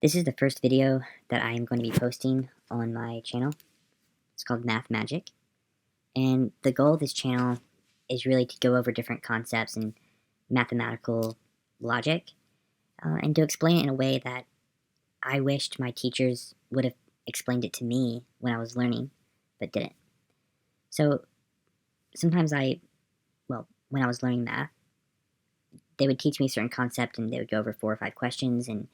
This is the first video that I am going to be posting on my channel. It's called Math Magic. And the goal of this channel is really to go over different concepts and mathematical logic and to explain it in a way that I wished my teachers would have explained it to me when I was learning, but didn't. So sometimes when I was learning math, they would teach me a certain concept and they would go over 4 or 5 questions and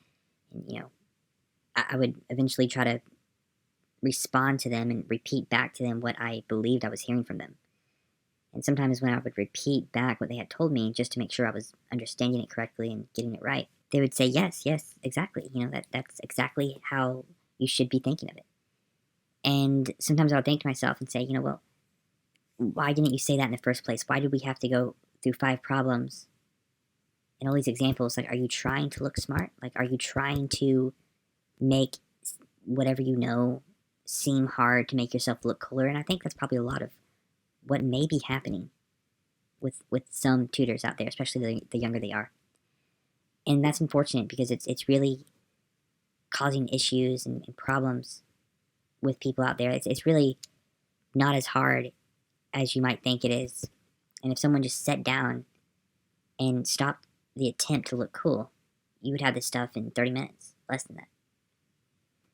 I would eventually try to respond to them and repeat back to them what I believed I was hearing from them. And sometimes when I would repeat back what they had told me just to make sure I was understanding it correctly and getting it right, they would say, yes, exactly. That's exactly how you should be thinking of it. And sometimes I would think to myself and say, well, why didn't you say that in the first place? Why did we have to go through 5 problems and all these examples? Like, are you trying to look smart? Like, are you trying to make whatever you know seem hard to make yourself look cooler? And I think that's probably a lot of what may be happening with some tutors out there, especially the younger they are. And that's unfortunate because it's really causing issues and problems with people out there. It's really not as hard as you might think it is. And if someone just sat down and stopped the attempt to look cool, you would have this stuff in 30 minutes, less than that.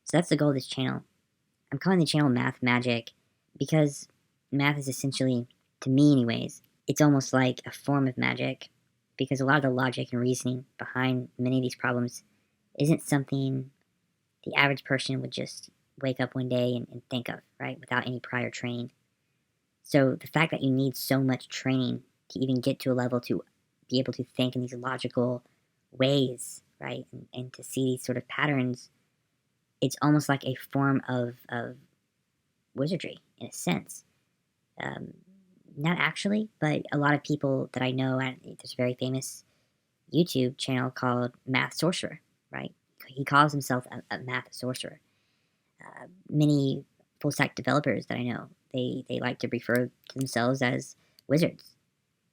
So that's the goal of this channel. I'm calling the channel Math Magic because math is essentially, to me anyways, it's almost like a form of magic, because a lot of the logic and reasoning behind many of these problems isn't something the average person would just wake up one day and think of, right, without any prior training. So the fact that you need so much training to even get to a level to be able to think in these logical ways, right, and to see these sort of patterns, it's almost like a form of wizardry, in a sense. Not actually, but a lot of people that I know, there's a very famous YouTube channel called Math Sorcerer, right? He calls himself a math sorcerer. Many full-stack developers that I know, they like to refer to themselves as wizards,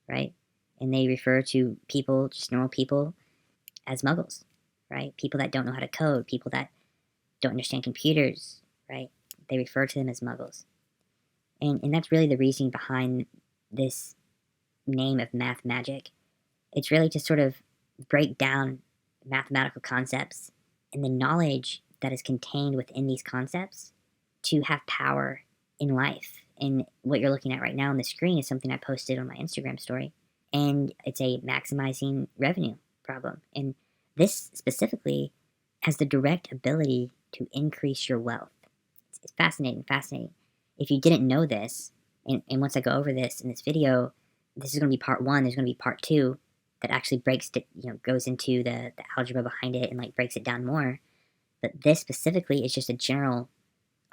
right? And they refer to people, just normal people, as muggles, right? People that don't know how to code, people that don't understand computers, right? They refer to them as muggles. And that's really the reasoning behind this name of Math Magic. It's really to sort of break down mathematical concepts and the knowledge that is contained within these concepts to have power in life. And what you're looking at right now on the screen is something I posted on my Instagram story. And it's a maximizing revenue problem. And this specifically has the direct ability to increase your wealth. It's fascinating. If you didn't know this, and once I go over this in this video, this is going to be part 1. There's going to be part 2 that actually goes into the algebra behind it and like breaks it down more. But this specifically is just a general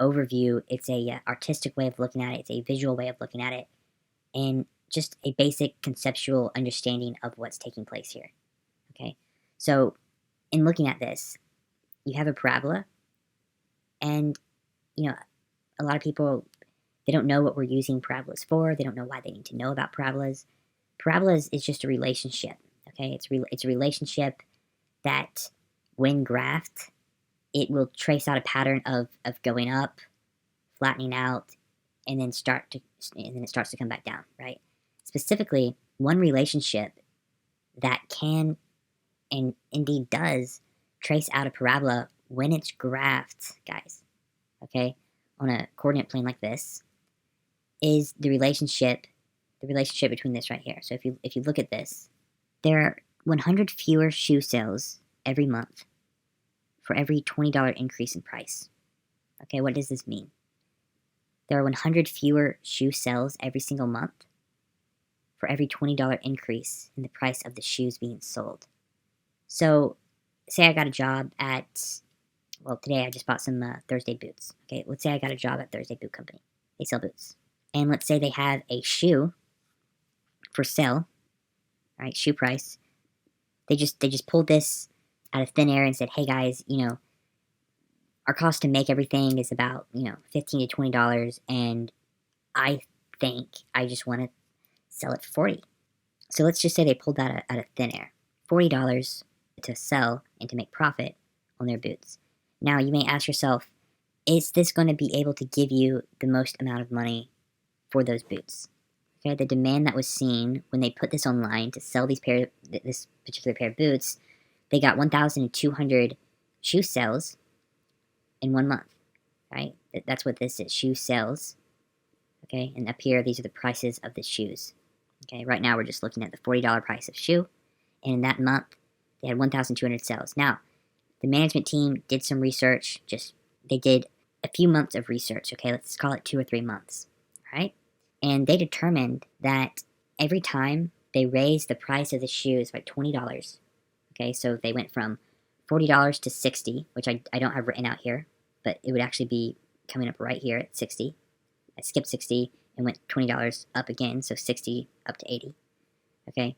overview. It's a artistic way of looking at it. It's a visual way of looking at it, and just a basic conceptual understanding of what's taking place here. Okay, so in looking at this, you have a parabola, and a lot of people, they don't know what we're using parabolas for. They don't know why they need to know about parabolas. Parabolas is just a relationship, okay? It's a relationship that, when graphed, it will trace out a pattern of going up, flattening out, and then it starts to come back down, right? Specifically, one relationship that can and indeed does trace out a parabola when it's graphed, guys, okay, on a coordinate plane like this, is the relationship between this right here. So if you look at this, there are 100 fewer shoe sales every month for every $20 increase in price. Okay, what does this mean? There are 100 fewer shoe sales every single month for every $20 increase in the price of the shoes being sold. So, say I got a job at, today I just bought some Thursday boots. Okay, let's say I got a job at Thursday Boot Company. They sell boots. And let's say they have a shoe for sale, right, shoe price. They just pulled this out of thin air and said, hey guys, our cost to make everything is about, $15 to $20, and I think I just want to sell it for $40. So let's just say they pulled that out of thin air. $40 to sell and to make profit on their boots. Now, you may ask yourself, is this going to be able to give you the most amount of money for those boots? Okay, the demand that was seen when they put this online to sell this particular pair of boots, they got 1,200 shoe sales in 1 month, right? That's what this is, shoe sales. Okay, and up here, these are the prices of the shoes. Okay, right now we're just looking at the $40 price of shoe, and in that month, they had 1,200 sales. Now, the management team did some research, they did a few months of research, okay, let's call it 2 or 3 months, right? And they determined that every time they raised the price of the shoes by $20, okay, so they went from $40 to $60, which I don't have written out here, but it would actually be coming up right here at 60. I skipped 60 and went $20 up again, so 60 up to 80, okay?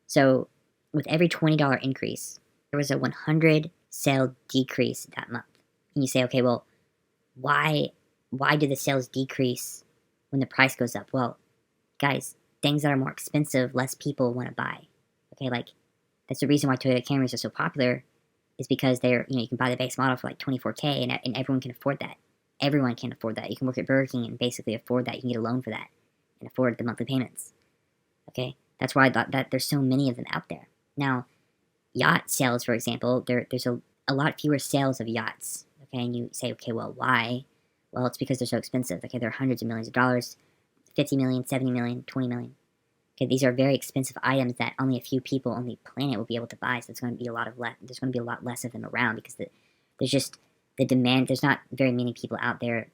So with every $20 increase, there was a 100 sale decrease that month. And you say, okay, well, why do the sales decrease when the price goes up? Well, guys, things that are more expensive, less people want to buy. Okay, like, that's the reason why Toyota Camrys are so popular, is because they're, you can buy the base model for like $24K, and everyone can afford that. Everyone can afford that. You can work at Burger King and basically afford that. You can get a loan for that and afford the monthly payments. Okay, that's why I thought that there's so many of them out there. Now, yacht sales, for example, there's a lot fewer sales of yachts. Okay, and you say, okay, well, why? Well, it's because they're so expensive. Okay, they're hundreds of millions of dollars, 50 million, 70 million, 20 million. Okay, these are very expensive items that only a few people on the planet will be able to buy. So there's going to be a lot less of them around, because there's just the demand. There's not very many people out there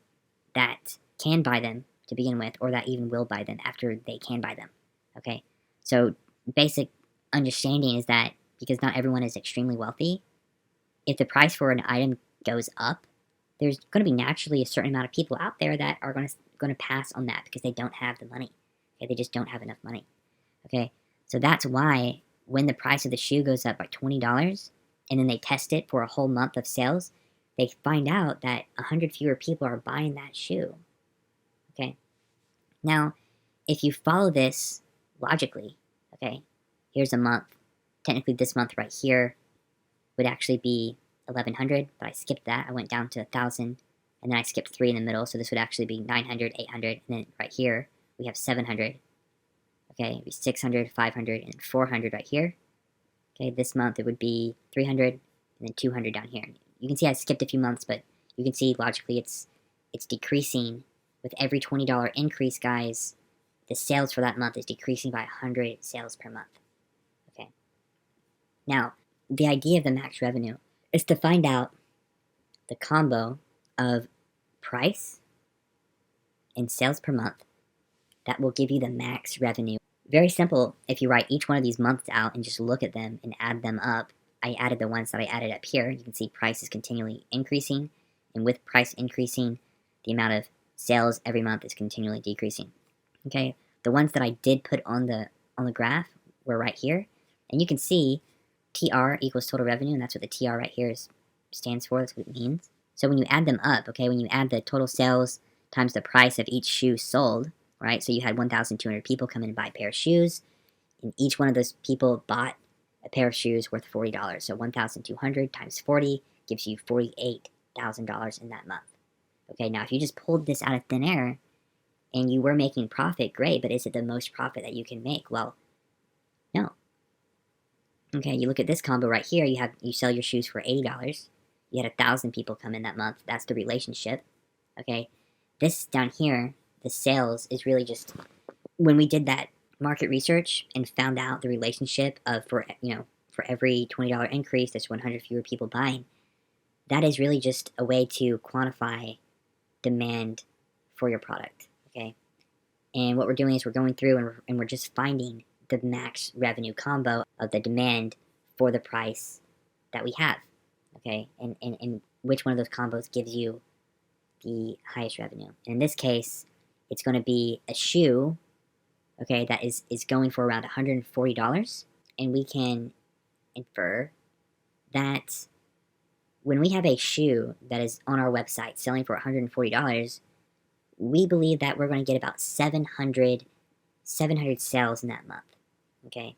that can buy them to begin with, or that even will buy them after they can buy them. Okay, so basic understanding is that because not everyone is extremely wealthy, if the price for an item goes up, there's going to be naturally a certain amount of people out there that are going to pass on that because they don't have the money. Okay, they just don't have enough money. Okay, so that's why when the price of the shoe goes up by $20, and then they test it for a whole month of sales, they find out that 100 fewer people are buying that shoe. Okay, now if you follow this logically, okay, here's a month. Technically, this month right here would actually be 1,100, but I skipped that. I went down to 1,000, and then I skipped 3 in the middle, so this would actually be 900, 800, and then right here we have 700. Okay, it'd be 600, 500, and 400 right here. Okay, this month it would be 300, and then 200 down here. You can see I skipped a few months, but you can see logically it's decreasing. With every $20 increase, guys, the sales for that month is decreasing by 100 sales per month. Okay. Now, the idea of the max revenue is to find out the combo of price and sales per month that will give you the max revenue. Very simple. If you write each one of these months out and just look at them and add them up, I added the ones that I added up here. You can see price is continually increasing, and with price increasing, the amount of sales every month is continually decreasing. Okay, the ones that I did put on the graph were right here, and you can see TR equals total revenue, and that's what the TR right here stands for. That's what it means. So when you add them up, okay, when you add the total sales times the price of each shoe sold, right? So you had 1,200 people come in and buy a pair of shoes, and each one of those people bought a pair of shoes worth $40. So 1,200 times 40 gives you $48,000 in that month. Okay, now if you just pulled this out of thin air and you were making profit, great, but is it the most profit that you can make? Well, no. Okay, you look at this combo right here, you sell your shoes for $80. You had 1,000 people come in that month. That's the relationship. Okay, this down here, the sales is really just when we did that market research and found out the relationship of for every $20 increase, there's 100 fewer people buying. That is really just a way to quantify demand for your product. Okay, and what we're doing is we're going through and we're just finding the max revenue combo of the demand for the price that we have. Okay, and which one of those combos gives you the highest revenue. And in this case, it's going to be a shoe, okay, that is going for around $140, and we can infer that when we have a shoe that is on our website selling for $140, we believe that we're going to get about 700 sales in that month, okay?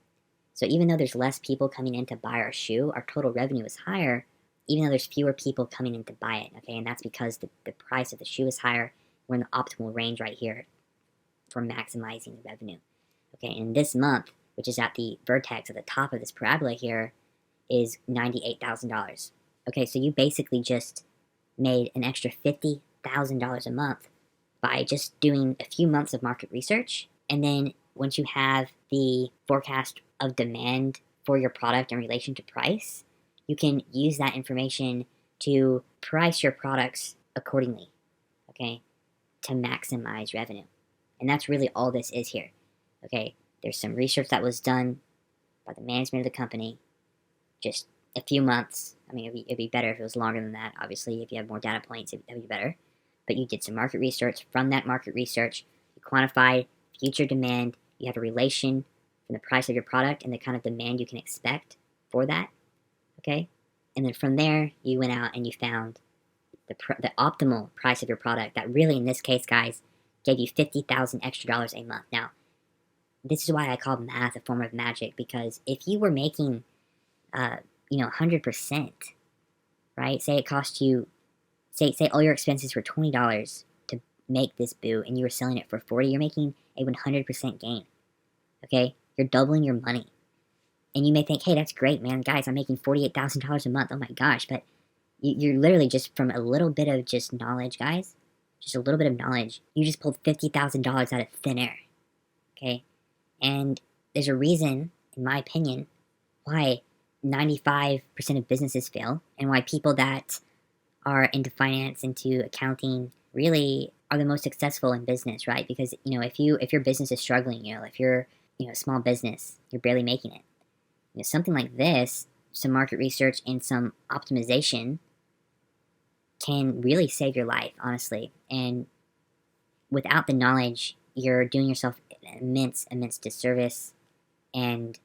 So even though there's less people coming in to buy our shoe, our total revenue is higher, even though there's fewer people coming in to buy it, okay? And that's because the price of the shoe is higher. We're in the optimal range right here for maximizing revenue. Okay, and this month, which is at the vertex at the top of this parabola here, is $98,000. Okay, so you basically just made an extra $50,000 a month by just doing a few months of market research. And then once you have the forecast of demand for your product in relation to price, you can use that information to price your products accordingly, okay, to maximize revenue. And that's really all this is here. Okay, there's some research that was done by the management of the company, just a few months. I mean, it'd be better if it was longer than that. Obviously, if you have more data points, that'd be better. But you did some market research. From that market research, you quantified future demand. You have a relation from the price of your product and the kind of demand you can expect for that. Okay, and then from there, you went out and you found the optimal price of your product that really, in this case, guys, gave you $50,000 extra a month. Now, this is why I call math a form of magic, because if you were making, 100%, right? Say it cost you, say all your expenses were $20 to make this boot, and you were selling it for $40. You're making a 100% gain. Okay, you're doubling your money, and you may think, hey, that's great, man, guys, I'm making $48,000 a month. Oh my gosh, but you're literally just from a little bit of just knowledge, guys. Just a little bit of knowledge. You just pulled $50,000 out of thin air. Okay? And there's a reason, in my opinion, why 95% of businesses fail, and why people that are into finance, into accounting, really are the most successful in business, right? Because, if your business is struggling, if you're, a small business, you're barely making it. Something like this, some market research and some optimization can really save your life, honestly. And without the knowledge, you're doing yourself an immense disservice, and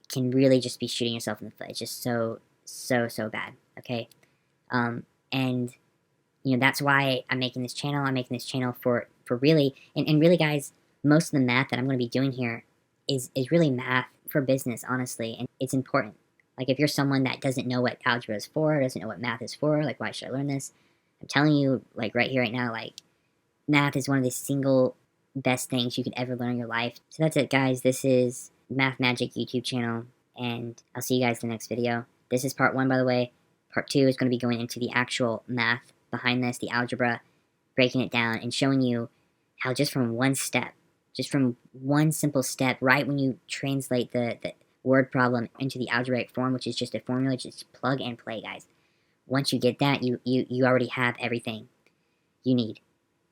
can really just be shooting yourself in the foot. It's just so bad, okay? And, that's why I'm making this channel. I'm making this channel for really, and really, guys, most of the math that I'm going to be doing here is really math for business, honestly, and it's important. Like, if you're someone that doesn't know what algebra is for, doesn't know what math is for, like, why should I learn this? I'm telling you, like, right here, right now, like, math is one of the single best things you could ever learn in your life. So that's it, guys. This is Math Magic YouTube channel, and I'll see you guys in the next video. This is part 1, by the way. Part 2 is going to be going into the actual math behind this, the algebra, breaking it down, and showing you how just from one simple step, right when you translate the word problem into the algebraic form, which is just a formula, just plug and play, guys. Once you get that, you already have everything you need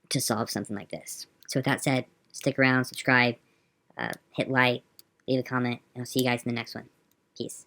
to solve something like this. So with that said, stick around, subscribe, hit like, leave a comment, and I'll see you guys in the next one. Peace.